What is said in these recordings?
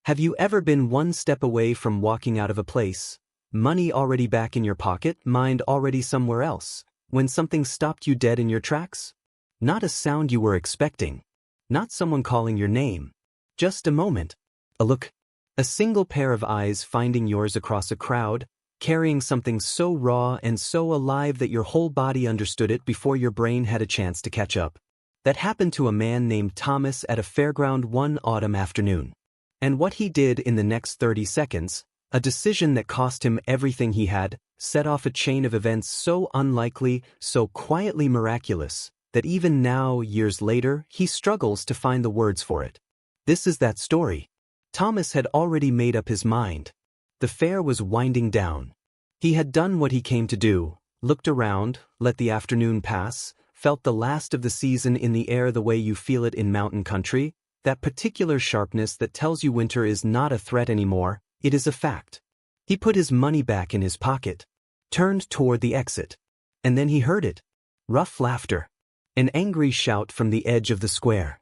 Have you ever been one step away from walking out of a place, money already back in your pocket, mind already somewhere else, when something stopped you dead in your tracks? Not a sound you were expecting. Not someone calling your name. Just a moment. A look. A single pair of eyes finding yours across a crowd, carrying something so raw and so alive that your whole body understood it before your brain had a chance to catch up. That happened to a man named Thomas at a fairground one autumn afternoon. And what he did in the next 30 seconds, a decision that cost him everything he had, set off a chain of events so unlikely, so quietly miraculous, that even now, years later, he struggles to find the words for it. This is that story. Thomas had already made up his mind. The fair was winding down. He had done what he came to do, looked around, let the afternoon pass, felt the last of the season in the air the way you feel it in mountain country, that particular sharpness that tells you winter is not a threat anymore, it is a fact. He put his money back in his pocket, turned toward the exit, and then he heard it. Rough laughter. An angry shout from the edge of the square.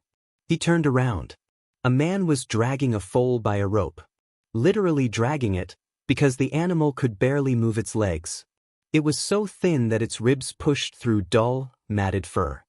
He turned around. A man was dragging a foal by a rope. Literally dragging it, because the animal could barely move its legs. It was so thin that its ribs pushed through dull, matted fur.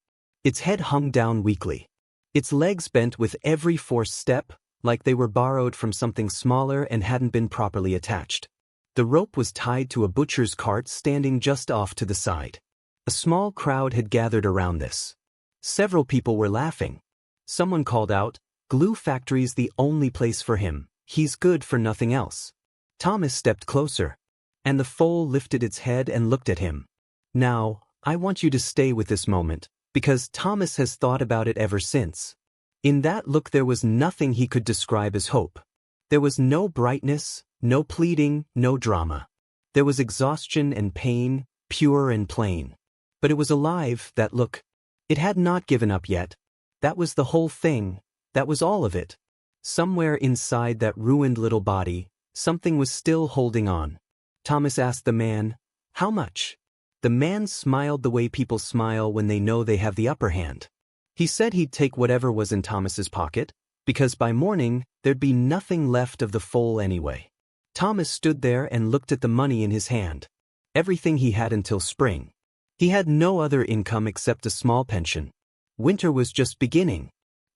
Its head hung down weakly. Its legs bent with every forced step, like they were borrowed from something smaller and hadn't been properly attached. The rope was tied to a butcher's cart standing just off to the side. A small crowd had gathered around this. Several people were laughing. Someone called out, "Glue factory's the only place for him. He's good for nothing else." Thomas stepped closer, and the foal lifted its head and looked at him. Now, I want you to stay with this moment, because Thomas has thought about it ever since. In that look there was nothing he could describe as hope. There was no brightness, no pleading, no drama. There was exhaustion and pain, pure and plain. But it was alive, that look. It had not given up yet. That was the whole thing, that was all of it. Somewhere inside that ruined little body, something was still holding on. Thomas asked the man, "How much?" The man smiled the way people smile when they know they have the upper hand. He said he'd take whatever was in Thomas's pocket, because by morning there'd be nothing left of the foal anyway. Thomas stood there and looked at the money in his hand. Everything he had until spring. He had no other income except a small pension. Winter was just beginning.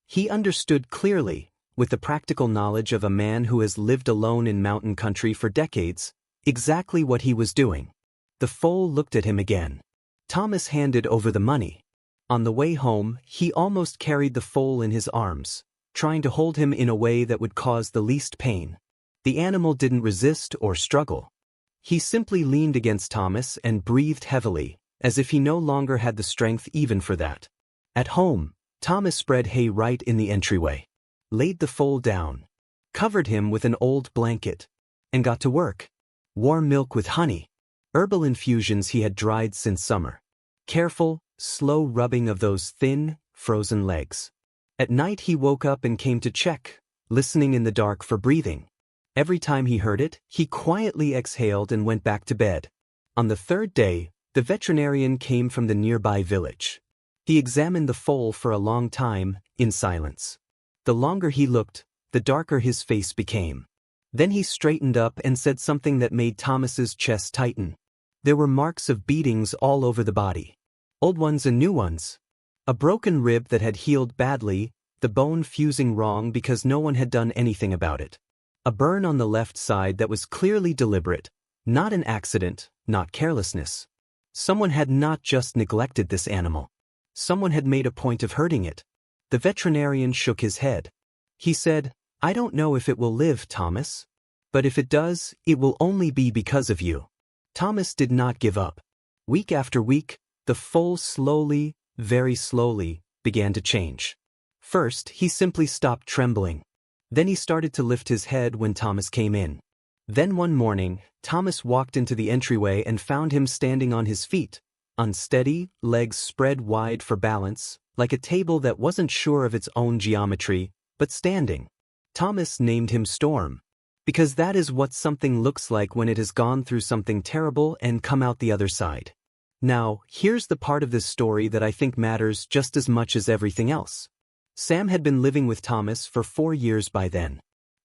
He understood clearly, with the practical knowledge of a man who has lived alone in mountain country for decades, exactly what he was doing. The foal looked at him again. Thomas handed over the money. On the way home, he almost carried the foal in his arms, trying to hold him in a way that would cause the least pain. The animal didn't resist or struggle. He simply leaned against Thomas and breathed heavily, as if he no longer had the strength even for that. At home, Thomas spread hay right in the entryway, laid the foal down, covered him with an old blanket, and got to work. Warm milk with honey. Herbal infusions he had dried since summer. Careful, slow rubbing of those thin, frozen legs. At night he woke up and came to check, listening in the dark for breathing. Every time he heard it, he quietly exhaled and went back to bed. On the third day, the veterinarian came from the nearby village. He examined the foal for a long time, in silence. The longer he looked, the darker his face became. Then he straightened up and said something that made Thomas's chest tighten. There were marks of beatings all over the body. Old ones and new ones. A broken rib that had healed badly, the bone fusing wrong because no one had done anything about it. A burn on the left side that was clearly deliberate, not an accident, not carelessness. Someone had not just neglected this animal. Someone had made a point of hurting it. The veterinarian shook his head. He said, "I don't know if it will live, Thomas. But if it does, it will only be because of you." Thomas did not give up. Week after week, the foal slowly, very slowly, began to change. First, he simply stopped trembling. Then he started to lift his head when Thomas came in. Then one morning, Thomas walked into the entryway and found him standing on his feet, unsteady, legs spread wide for balance, like a table that wasn't sure of its own geometry, but standing. Thomas named him Storm, because that is what something looks like when it has gone through something terrible and come out the other side. Now, here's the part of this story that I think matters just as much as everything else. Sam had been living with Thomas for 4 years by then.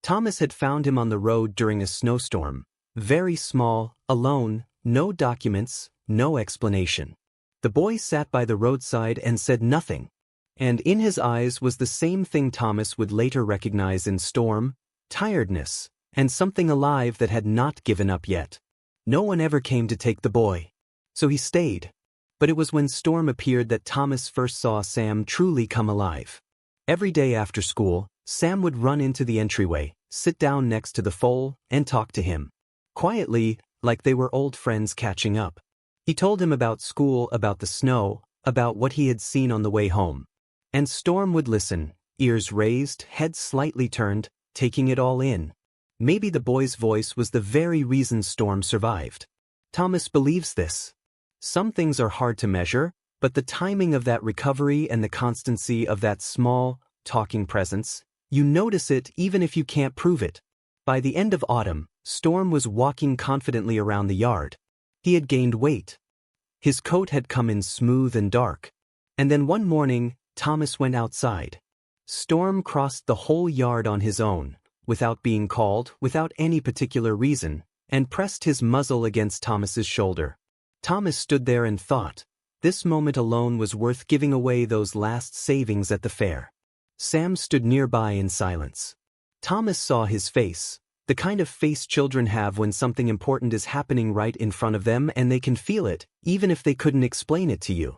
Thomas had found him on the road during a snowstorm, very small, alone, no documents, no explanation. The boy sat by the roadside and said nothing. And in his eyes was the same thing Thomas would later recognize in Storm: tiredness, and something alive that had not given up yet. No one ever came to take the boy. So he stayed. But it was when Storm appeared that Thomas first saw Sam truly come alive. Every day after school, Sam would run into the entryway, sit down next to the Foal, and talk to him. Quietly, like they were old friends catching up. He told him about school, about the snow, about what he had seen on the way home. And Storm would listen, ears raised, head slightly turned, taking it all in. Maybe the boy's voice was the very reason Storm survived. Thomas believes this. Some things are hard to measure, but the timing of that recovery and the constancy of that small, talking presence, you notice it even if you can't prove it. By the end of autumn, Storm was walking confidently around the yard. He had gained weight. His coat had come in smooth and dark. And then one morning, Thomas went outside. Storm crossed the whole yard on his own, without being called, without any particular reason, and pressed his muzzle against Thomas's shoulder. Thomas stood there and thought, this moment alone was worth giving away those last savings at the fair. Sam stood nearby in silence. Thomas saw his face, the kind of face children have when something important is happening right in front of them and they can feel it, even if they couldn't explain it to you.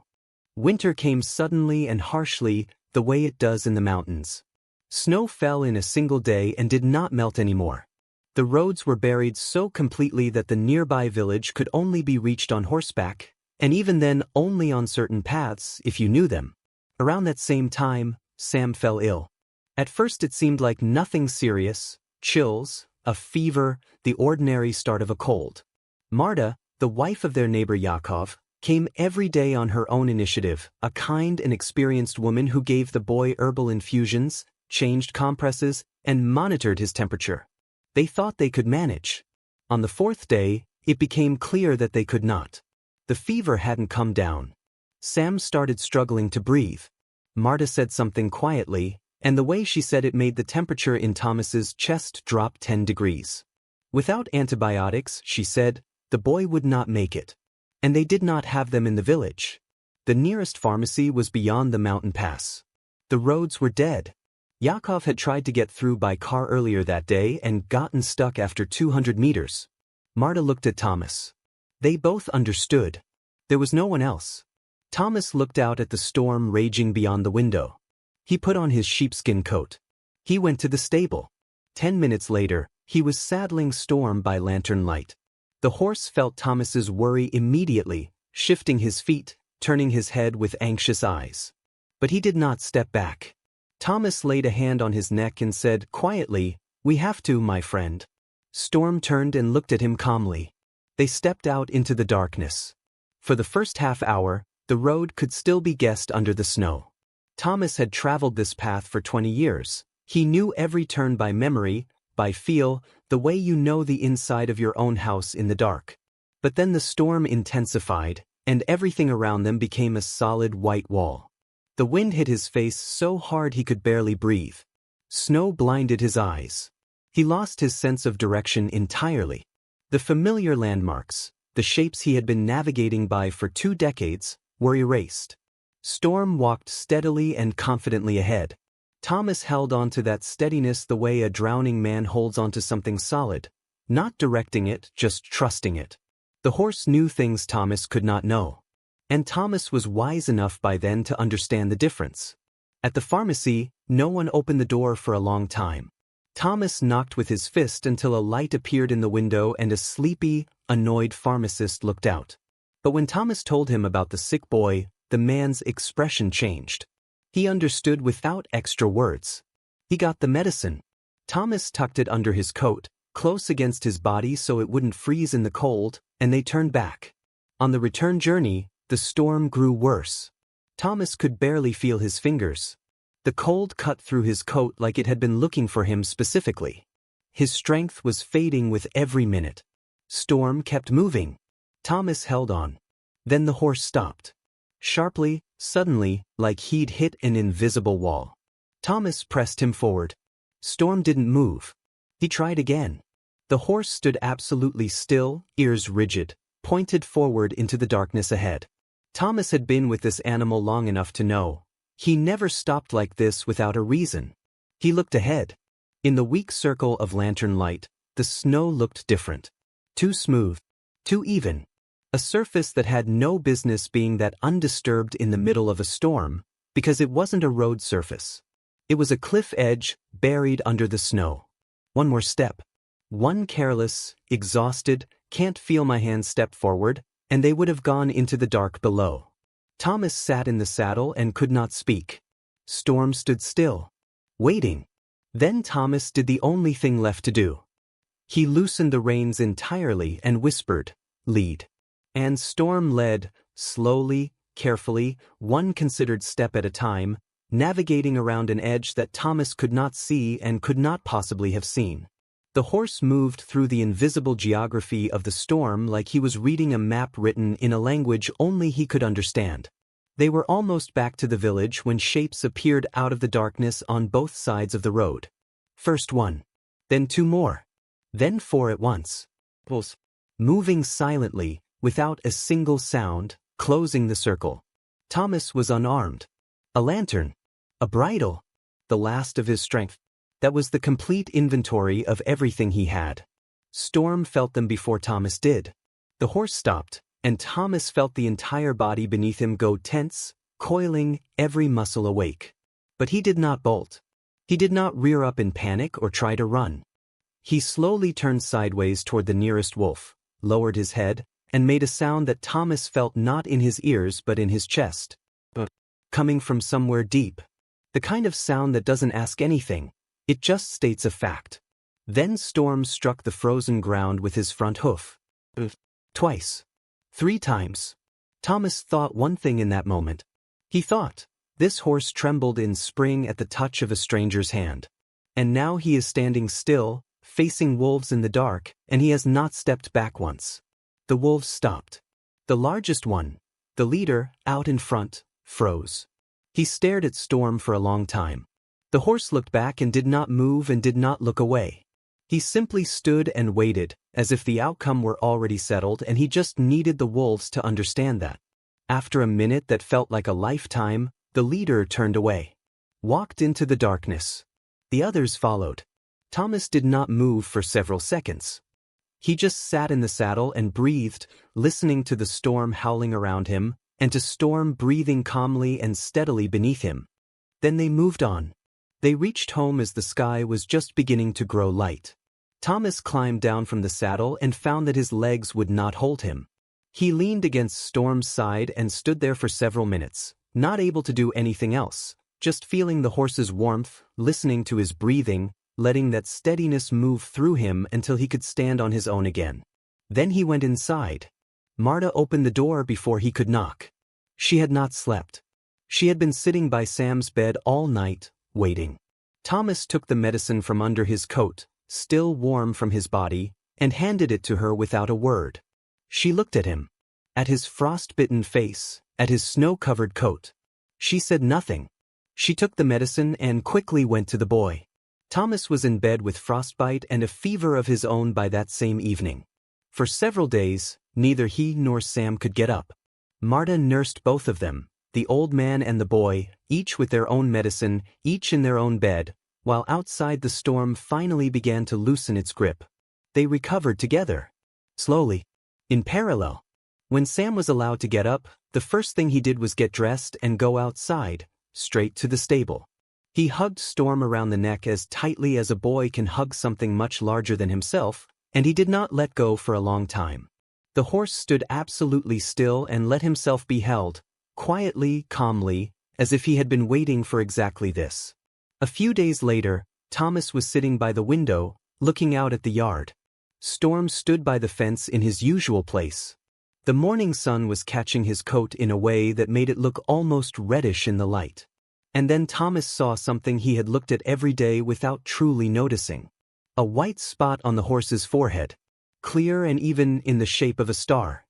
Winter came suddenly and harshly, the way it does in the mountains. Snow fell in a single day and did not melt anymore. The roads were buried so completely that the nearby village could only be reached on horseback, and even then only on certain paths if you knew them. Around that same time, Sam fell ill. At first it seemed like nothing serious: chills, a fever, the ordinary start of a cold. Marta, the wife of their neighbor Yakov, came every day on her own initiative, a kind and experienced woman who gave the boy herbal infusions, changed compresses, and monitored his temperature. They thought they could manage. On the fourth day, it became clear that they could not. The fever hadn't come down. Sam started struggling to breathe. Marta said something quietly, and the way she said it made the temperature in Thomas's chest drop 10 degrees. Without antibiotics, she said, the boy would not make it. And they did not have them in the village. The nearest pharmacy was beyond the mountain pass. The roads were dead. Yakov had tried to get through by car earlier that day and gotten stuck after 200 meters. Marta looked at Thomas. They both understood. There was no one else. Thomas looked out at the storm raging beyond the window. He put on his sheepskin coat. He went to the stable. 10 minutes later, he was saddling Storm by lantern light. The horse felt Thomas's worry immediately, shifting his feet, turning his head with anxious eyes. But he did not step back. Thomas laid a hand on his neck and said quietly, "We have to, my friend." Storm turned and looked at him calmly. They stepped out into the darkness. For the first half hour, the road could still be guessed under the snow. Thomas had traveled this path for 20 years. He knew every turn by memory, by feel, the way you know the inside of your own house in the dark. But then the storm intensified, and everything around them became a solid white wall. The wind hit his face so hard he could barely breathe. Snow blinded his eyes. He lost his sense of direction entirely. The familiar landmarks, the shapes he had been navigating by for 2 decades, were erased. Storm walked steadily and confidently ahead. Thomas held on to that steadiness the way a drowning man holds onto something solid, not directing it, just trusting it. The horse knew things Thomas could not know. And Thomas was wise enough by then to understand the difference. At the pharmacy, no one opened the door for a long time. Thomas knocked with his fist until a light appeared in the window and a sleepy, annoyed pharmacist looked out. But when Thomas told him about the sick boy, the man's expression changed. He understood without extra words. He got the medicine. Thomas tucked it under his coat, close against his body so it wouldn't freeze in the cold, and they turned back. On the return journey, the storm grew worse. Thomas could barely feel his fingers. The cold cut through his coat like it had been looking for him specifically. His strength was fading with every minute. Storm kept moving. Thomas held on. Then the horse stopped. Sharply, suddenly, like he'd hit an invisible wall. Thomas pressed him forward. Storm didn't move. He tried again. The horse stood absolutely still, ears rigid, pointed forward into the darkness ahead. Thomas had been with this animal long enough to know. He never stopped like this without a reason. He looked ahead. In the weak circle of lantern light, the snow looked different. Too smooth. Too even. A surface that had no business being that undisturbed in the middle of a storm, because it wasn't a road surface. It was a cliff edge, buried under the snow. One more step. One careless, exhausted, can't feel my hands step forward, and they would have gone into the dark below. Thomas sat in the saddle and could not speak. Storm stood still, waiting. Then Thomas did the only thing left to do. He loosened the reins entirely and whispered, "Lead." And Storm led, slowly, carefully, one considered step at a time, navigating around an edge that Thomas could not see and could not possibly have seen. The horse moved through the invisible geography of the storm like he was reading a map written in a language only he could understand. They were almost back to the village when shapes appeared out of the darkness on both sides of the road. First one. Then two more. Then four at once. Moving silently, without a single sound, closing the circle. Thomas was unarmed. A lantern. A bridle. The last of his strength. That was the complete inventory of everything he had. Storm felt them before Thomas did. The horse stopped, and Thomas felt the entire body beneath him go tense, coiling, every muscle awake. But he did not bolt. He did not rear up in panic or try to run. He slowly turned sideways toward the nearest wolf, lowered his head, and made a sound that Thomas felt not in his ears but in his chest. Coming from somewhere deep. The kind of sound that doesn't ask anything. It just states a fact. Then Storm struck the frozen ground with his front hoof. Twice. 3 times. Thomas thought one thing in that moment. He thought, this horse trembled in spring at the touch of a stranger's hand. And now he is standing still, facing wolves in the dark, and he has not stepped back once. The wolves stopped. The largest one, the leader, out in front, froze. He stared at Storm for a long time. The horse looked back and did not move and did not look away. He simply stood and waited, as if the outcome were already settled and he just needed the wolves to understand that. After a minute that felt like a lifetime, the leader turned away. Walked into the darkness. The others followed. Thomas did not move for several seconds. He just sat in the saddle and breathed, listening to the storm howling around him, and to Storm breathing calmly and steadily beneath him. Then they moved on. They reached home as the sky was just beginning to grow light. Thomas climbed down from the saddle and found that his legs would not hold him. He leaned against Storm's side and stood there for several minutes, not able to do anything else, just feeling the horse's warmth, listening to his breathing, letting that steadiness move through him until he could stand on his own again. Then he went inside. Marta opened the door before he could knock. She had not slept. She had been sitting by Sam's bed all night, waiting. Thomas took the medicine from under his coat, still warm from his body, and handed it to her without a word. She looked at him. At his frost-bitten face, at his snow-covered coat. She said nothing. She took the medicine and quickly went to the boy. Thomas was in bed with frostbite and a fever of his own by that same evening. For several days, neither he nor Sam could get up. Marta nursed both of them, the old man and the boy, each with their own medicine, each in their own bed, while outside the storm finally began to loosen its grip. They recovered together. Slowly. In parallel. When Sam was allowed to get up, the first thing he did was get dressed and go outside, straight to the stable. He hugged Storm around the neck as tightly as a boy can hug something much larger than himself, and he did not let go for a long time. The horse stood absolutely still and let himself be held, quietly, calmly, as if he had been waiting for exactly this. A few days later, Thomas was sitting by the window, looking out at the yard. Storm stood by the fence in his usual place. The morning sun was catching his coat in a way that made it look almost reddish in the light. And then Thomas saw something he had looked at every day without truly noticing. A white spot on the horse's forehead, clear and even in the shape of a star.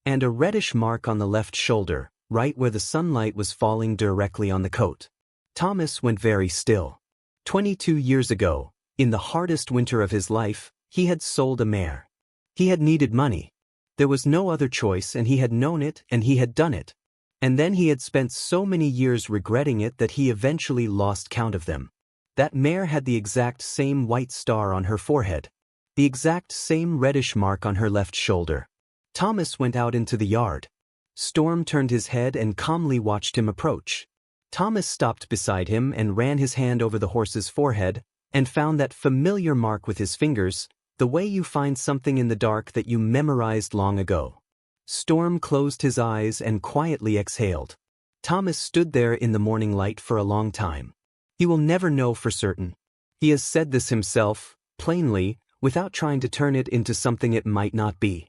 And a reddish mark on the left shoulder, right where the sunlight was falling directly on the coat. Thomas went very still. 22 years ago, In the hardest winter of his life, he had sold a mare. He had needed money. There was no other choice, and he had known it, and he had done it. And then he had spent so many years regretting it that he eventually lost count of them. That mare had the exact same white star on her forehead. The exact same reddish mark on her left shoulder. Thomas went out into the yard. Storm turned his head and calmly watched him approach. Thomas stopped beside him and ran his hand over the horse's forehead, and found that familiar mark with his fingers, the way you find something in the dark that you memorized long ago. Storm closed his eyes and quietly exhaled. Thomas stood there in the morning light for a long time. He will never know for certain. He has said this himself, plainly, without trying to turn it into something it might not be.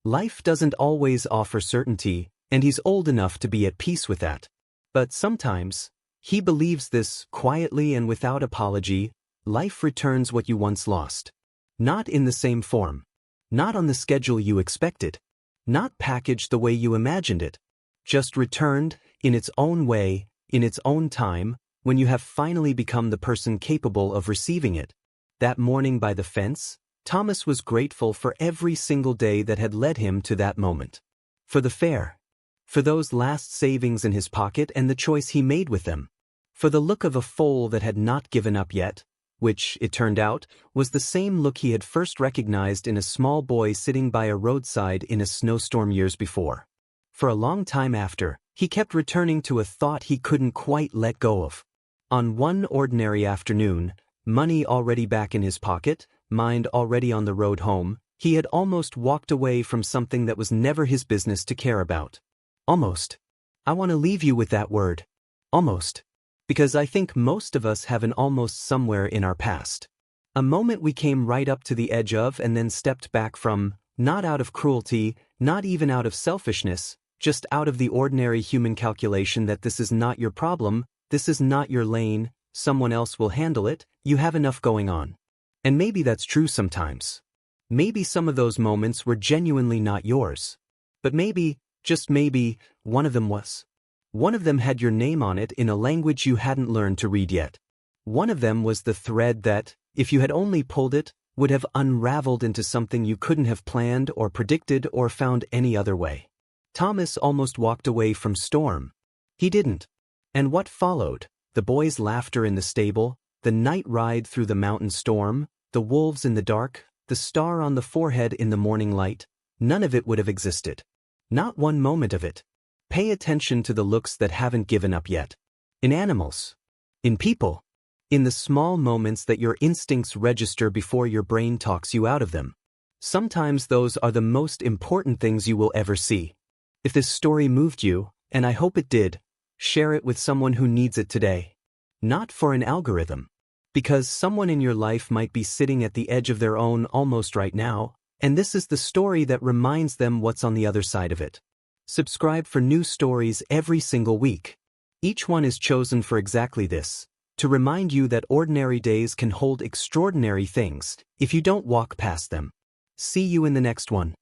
Life doesn't always offer certainty, and he's old enough to be at peace with that. But sometimes, he believes this, quietly and without apology, life returns what you once lost. Not in the same form. Not on the schedule you expected. Not packaged the way you imagined it. Just returned, in its own way, in its own time, when you have finally become the person capable of receiving it. That morning by the fence, Thomas was grateful for every single day that had led him to that moment. For the fair. For those last savings in his pocket and the choice he made with them. For the look of a foal that had not given up yet, which, it turned out, was the same look he had first recognized in a small boy sitting by a roadside in a snowstorm years before. For a long time after, he kept returning to a thought he couldn't quite let go of. On one ordinary afternoon, money already back in his pocket, mind already on the road home, he had almost walked away from something that was never his business to care about. Almost. I want to leave you with that word. Almost. Because I think most of us have an almost somewhere in our past. A moment we came right up to the edge of and then stepped back from, not out of cruelty, not even out of selfishness, just out of the ordinary human calculation that this is not your problem, this is not your lane, someone else will handle it, you have enough going on. And maybe that's true sometimes. Maybe some of those moments were genuinely not yours. But maybe, just maybe, one of them was. One of them had your name on it in a language you hadn't learned to read yet. One of them was the thread that, if you had only pulled it, would have unraveled into something you couldn't have planned or predicted or found any other way. Thomas almost walked away from Storm. He didn't. And what followed, the boys' laughter in the stable, the night ride through the mountain storm, the wolves in the dark, the star on the forehead in the morning light, none of it would have existed. Not one moment of it. Pay attention to the looks that haven't given up yet. In animals. In people. In the small moments that your instincts register before your brain talks you out of them. Sometimes those are the most important things you will ever see. If this story moved you, and I hope it did, share it with someone who needs it today. Not for an algorithm. Because someone in your life might be sitting at the edge of their own almost right now, and this is the story that reminds them what's on the other side of it. Subscribe for new stories every single week. Each one is chosen for exactly this, to remind you that ordinary days can hold extraordinary things if you don't walk past them. See you in the next one.